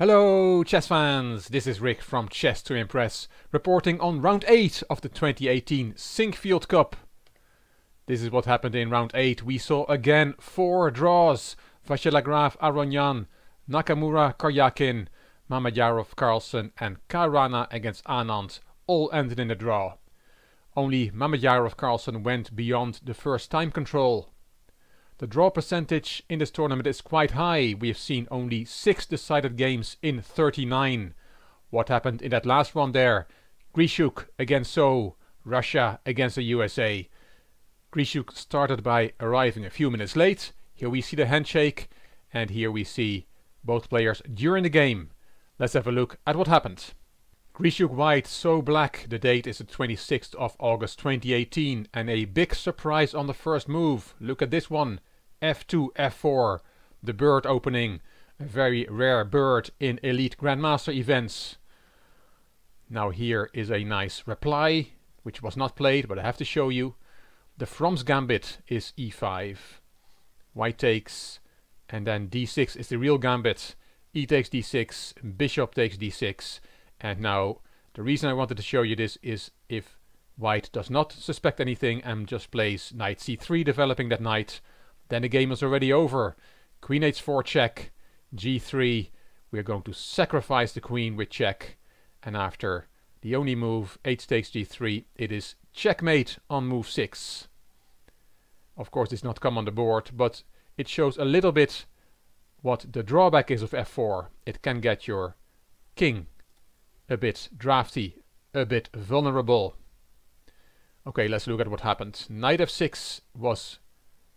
Hello chess fans, this is Rick from Chess to Impress, reporting on round 8 of the 2018 Sinquefield Cup. This is what happened in round 8. We saw again 4 draws. Vasiliagraf Aronyan, Nakamura Karyakin, Mamedyarov Carlsen and Caruana against Anand all ended in a draw. Only Mamedyarov Carlsen went beyond the first time control. The draw percentage in this tournament is quite high. We have seen only 6 decided games in 39. What happened in that last one there? Grischuk against So, Russia against the USA. Grischuk started by arriving a few minutes late. Here we see the handshake, and here we see both players during the game. Let's have a look at what happened. Grischuk white, So black. The date is the 26th of August 2018, and a big surprise on the first move. Look at this one. F2, F4, the bird opening, a very rare bird in elite grandmaster events. Now here is a nice reply, which was not played, but I have to show you. The From's gambit is E5. White takes, and then D6 is the real gambit. E takes D6, bishop takes D6, and now the reason I wanted to show you this is if white does not suspect anything and just plays knight C3 developing that knight, then the game is already over. Queen H4 check, G3, we're going to sacrifice the queen with check, and after the only move, H takes G3, it is checkmate on move 6. Of course this did not come on the board, but it shows a little bit what the drawback is of F4. It can get your king a bit drafty, a bit vulnerable. Okay, let's look at what happened. Knight F6 was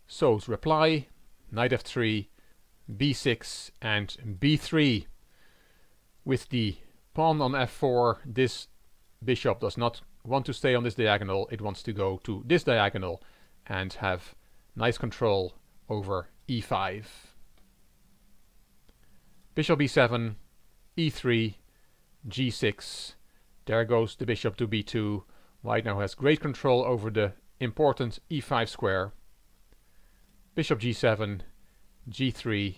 So's reply, knight F3, B6 and B3. With the pawn on F4, this bishop does not want to stay on this diagonal, it wants to go to this diagonal and have nice control over E5. Bishop B7, E3, G6, there goes the bishop to B2. White now has great control over the important E5 square. Bishop G7, G3,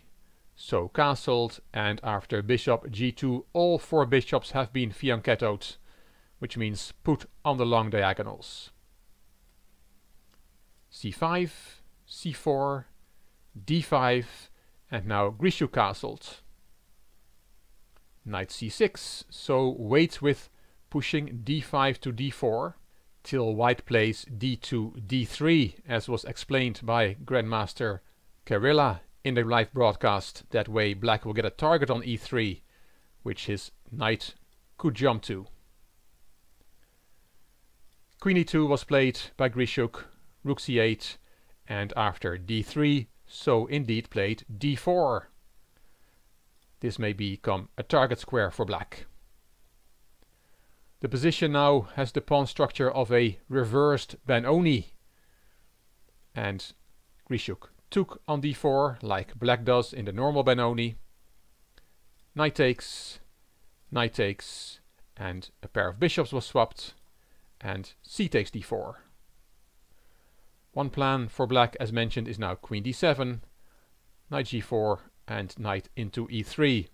So castled, and after bishop G2 all 4 bishops have been fianchettoed, which means put on the long diagonals. C5, C4, D5, and now Grischuk castled. Knight C6, So waits with pushing D5 to D4, till white plays D2, D3, as was explained by Grandmaster Karilla in the live broadcast. That way black will get a target on E3, which his knight could jump to. Queen E2 was played by Grischuk, Rook C8, and after D3, So indeed played D4. This may become a target square for black. The position now has the pawn structure of a reversed Ben-Oni, and Grischuk took on D4 like black does in the normal Ben-Oni. Knight takes, and a pair of bishops was swapped, and C takes D4. One plan for black, as mentioned, is now Queen D7, Knight G4, and Knight into E3.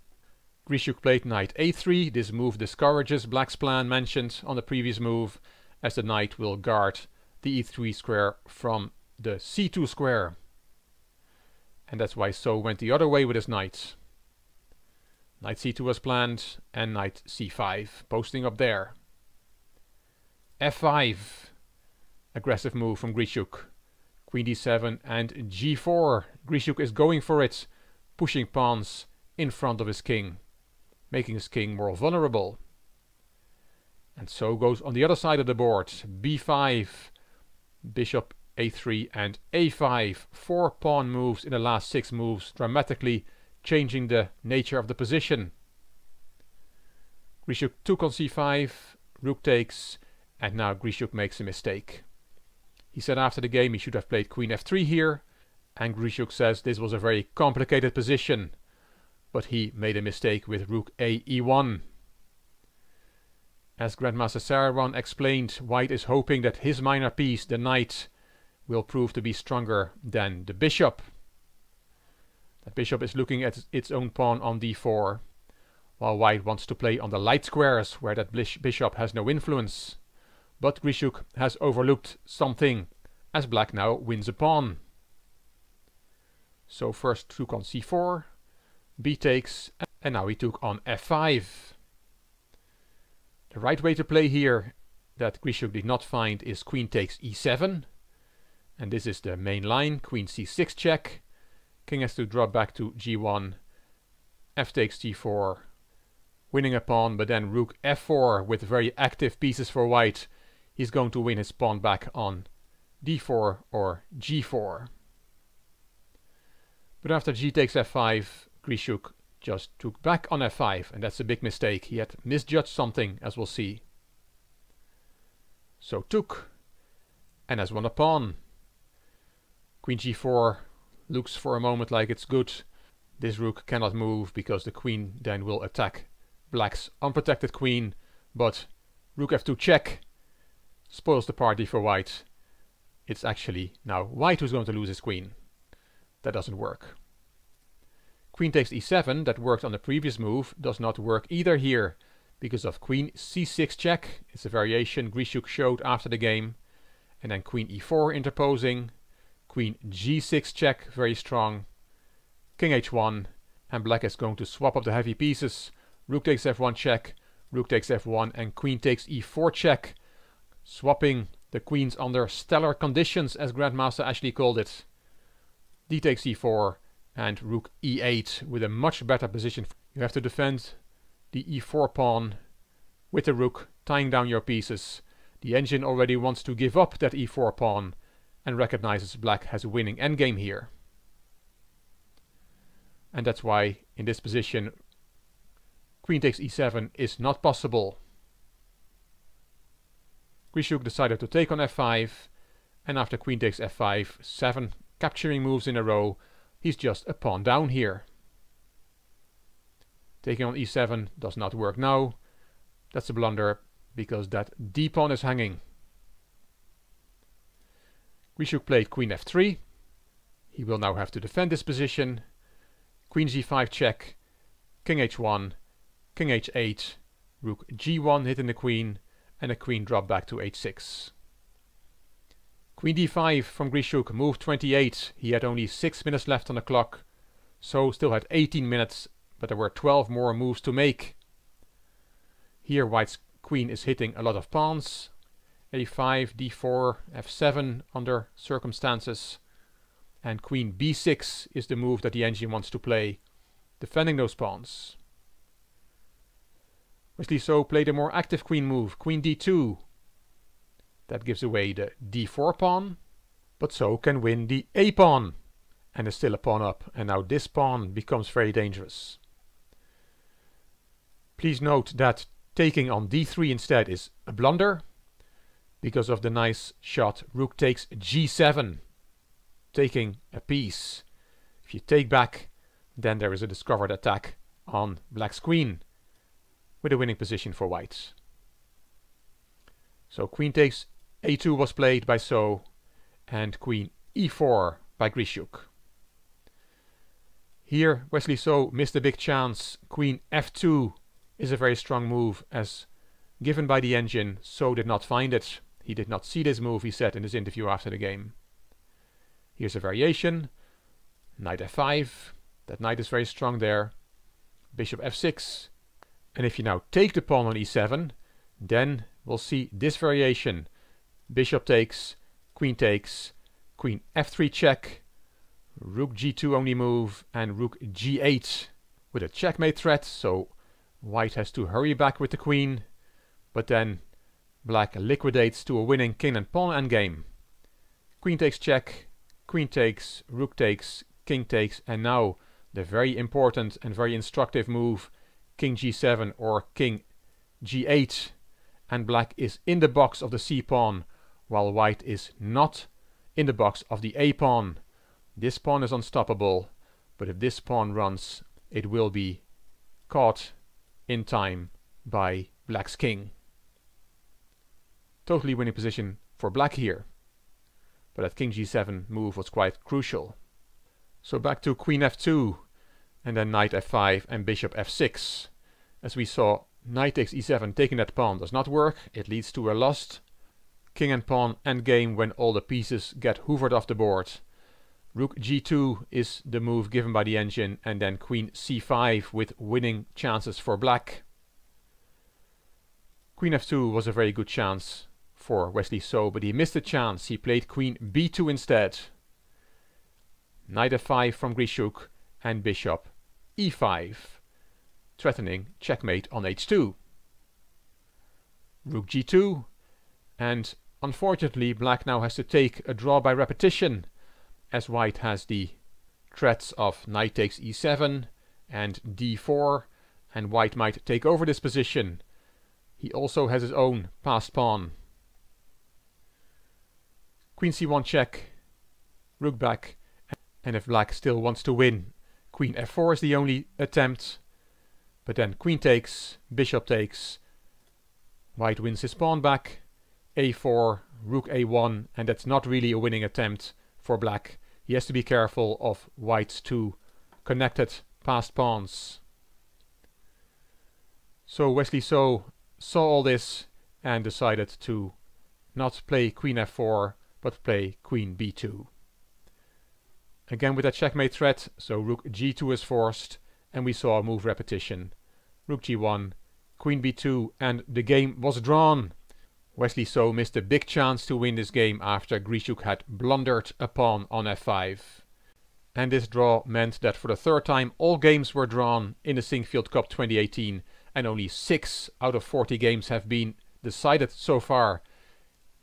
Grischuk played Knight A3. This move discourages black's plan mentioned on the previous move, as the knight will guard the E3 square from the C2 square. And that's why So went the other way with his knight. Knight C2 was planned, and Knight C5 posting up there. F5, aggressive move from Grischuk. Queen D7 and G4. Grischuk is going for it, pushing pawns in front of his king, making his king more vulnerable. And So goes on the other side of the board. B5, bishop A3 and A5. 4 pawn moves in the last 6 moves, dramatically changing the nature of the position. Grischuk took on C5, Rook takes, and now Grischuk makes a mistake. He said after the game he should have played Queen F3 here, and Grischuk says this was a very complicated position, but he made a mistake with Rook A E1. As Grandmaster Sarawan explained, white is hoping that his minor piece, the knight, will prove to be stronger than the bishop. That bishop is looking at its own pawn on D4. while white wants to play on the light squares where that bishop has no influence. But Grischuk has overlooked something, as black now wins a pawn. So first took on c4, b takes, and now he took on f5. The right way to play here that Grischuk did not find is queen takes e7. And this is the main line, queen c6 check. King has to drop back to g1, f takes g4, winning a pawn, but then rook f4 with very active pieces for white. He's going to win his pawn back on d4 or g4. But after g takes f5, Grischuk just took back on f5, and that's a big mistake. He had misjudged something, as we'll see. So took, and has won a pawn. Queen g4 looks for a moment like it's good. This rook cannot move because the queen then will attack black's unprotected queen, but rook f2 check spoils the party for white. It's actually now white who's going to lose his queen. That doesn't work. Queen takes e7, that worked on the previous move, does not work either here because of queen c6 check. It's a variation Grischuk showed after the game. And then queen e4 interposing. Queen g6 check, very strong. King h1, and black is going to swap up the heavy pieces. Rook takes f1 check, rook takes f1, and queen takes e4 check, swapping the queens under stellar conditions, as Grandmaster Ashley called it. D takes e4, and rook e8 with a much better position. You have to defend the e4 pawn with the rook, tying down your pieces. The engine already wants to give up that e4 pawn and recognizes black has a winning endgame here. And that's why in this position queen takes e7 is not possible. Grischuk decided to take on f5, and after queen takes f5, 7 capturing moves in a row, he's just a pawn down here. Taking on e7 does not work now. That's a blunder because that d pawn is hanging. Grischuk played queen f3. He will now have to defend this position. Queen g5 check, king h1, king h8, rook g1 hitting the queen, and a queen drop back to h6. Queen d5 from Grischuk, move 28. He had only 6 minutes left on the clock, so still had 18 minutes, but there were 12 more moves to make. Here white's queen is hitting a lot of pawns. a5, d4, f7 under circumstances. And queen b6 is the move that the engine wants to play, defending those pawns. Wesley So played a more active queen move, queen d2. That gives away the d4 pawn, but So can win the a pawn, and is still a pawn up, and now this pawn becomes very dangerous. Please note that taking on d3 instead is a blunder, because of the nice shot rook takes g7, taking a piece. If you take back, then there is a discovered attack on black's queen, with a winning position for white. So queen takes a2 was played by So, and queen e4 by Grischuk. Here Wesley So missed a big chance. Queen f2 is a very strong move, as given by the engine. So did not find it. He did not see this move, he said in his interview after the game. Here's a variation. Knight f5. That knight is very strong there. Bishop f6. And if you now take the pawn on e7, then we'll see this variation. Bishop takes, queen f3 check, rook g2 only move, and rook g8 with a checkmate threat, so white has to hurry back with the queen, but then black liquidates to a winning king and pawn endgame. Queen takes check, queen takes, rook takes, king takes, and now the very important and very instructive move, king g7 or king g8, and black is in the box of the c pawn, while white is not in the box of the a pawn. This pawn is unstoppable, but if this pawn runs, it will be caught in time by black's king. Totally winning position for black here, but that king g7 move was quite crucial. So back to queen f2, and then knight f5 and bishop f6. As we saw, knight takes e7 taking that pawn does not work, it leads to a lost king and pawn endgame when all the pieces get hoovered off the board. Rook g2 is the move given by the engine, and then queen c5 with winning chances for black. Queen f2 was a very good chance for Wesley So, but he missed a chance. He played queen b2 instead. Knight f5 from Grischuk and bishop e5, threatening checkmate on h2. Rook g2, and unfortunately black now has to take a draw by repetition, as white has the threats of knight takes e7 and d4, and white might take over this position. He also has his own passed pawn. Queen c1 check, rook back, and if black still wants to win, queen f4 is the only attempt, but then queen takes, bishop takes, white wins his pawn back, a4, rook a1, and that's not really a winning attempt for black. He has to be careful of white's two connected passed pawns. So Wesley So saw all this and decided to not play queen f4 but play queen b2. Again with that checkmate threat, so rook g2 is forced, and we saw a move repetition. Rook g1, queen b2, and the game was drawn. Wesley So missed a big chance to win this game after Grischuk had blundered a pawn on f5. And this draw meant that for the third time all games were drawn in the Sinquefield Cup 2018, and only 6 out of 40 games have been decided so far.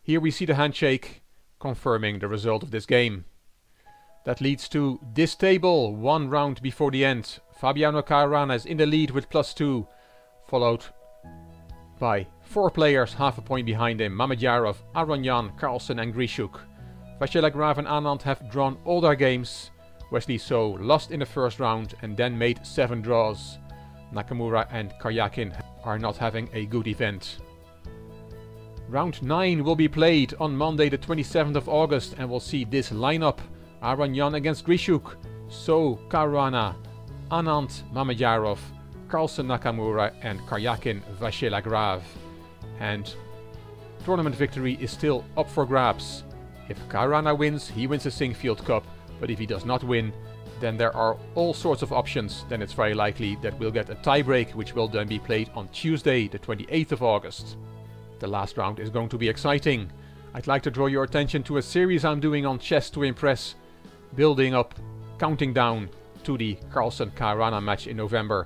Here we see the handshake confirming the result of this game. That leads to this table, 1 round before the end. Fabiano Caruana is in the lead with +2, followed by 4 players half a point behind him: Mamedyarov, Aronjan, Carlsen and Grischuk. Vasylagrav and Anand have drawn all their games. Wesley So lost in the first round and then made 7 draws. Nakamura and Karyakin are not having a good event. Round 9 will be played on Monday the 27th of August, and we'll see this lineup: Aronjan against Grischuk, So, Caruana, Anand, Mamedyarov, Carlsen, Nakamura and Karyakin, Vasylagrav. And tournament victory is still up for grabs. If Caruana wins, he wins the Sinquefield Cup, but if he does not win, then there are all sorts of options. Then it's very likely that we'll get a tiebreak, which will then be played on Tuesday the 28th of August. The last round is going to be exciting. I'd like to draw your attention to a series I'm doing on Chess to Impress, building up, counting down to the Carlsen-Caruana match in November.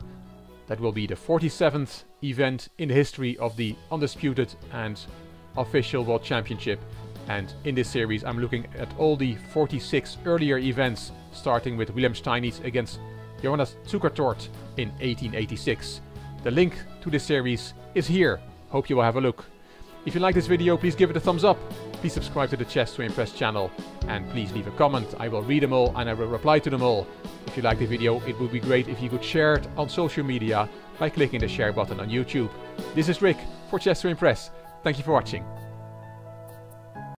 That will be the 47th event in the history of the undisputed and official World Championship. And in this series I'm looking at all the 46 earlier events, starting with Wilhelm Steinitz against Jonas Zukertort in 1886. The link to this series is here. Hope you will have a look. If you like this video, please give it a thumbs up. Please subscribe to the Chess to Impress channel, and please leave a comment. I will read them all and I will reply to them all. If you like the video, it would be great if you could share it on social media by clicking the share button on YouTube. This is Rick for Chess to Impress. Thank you for watching.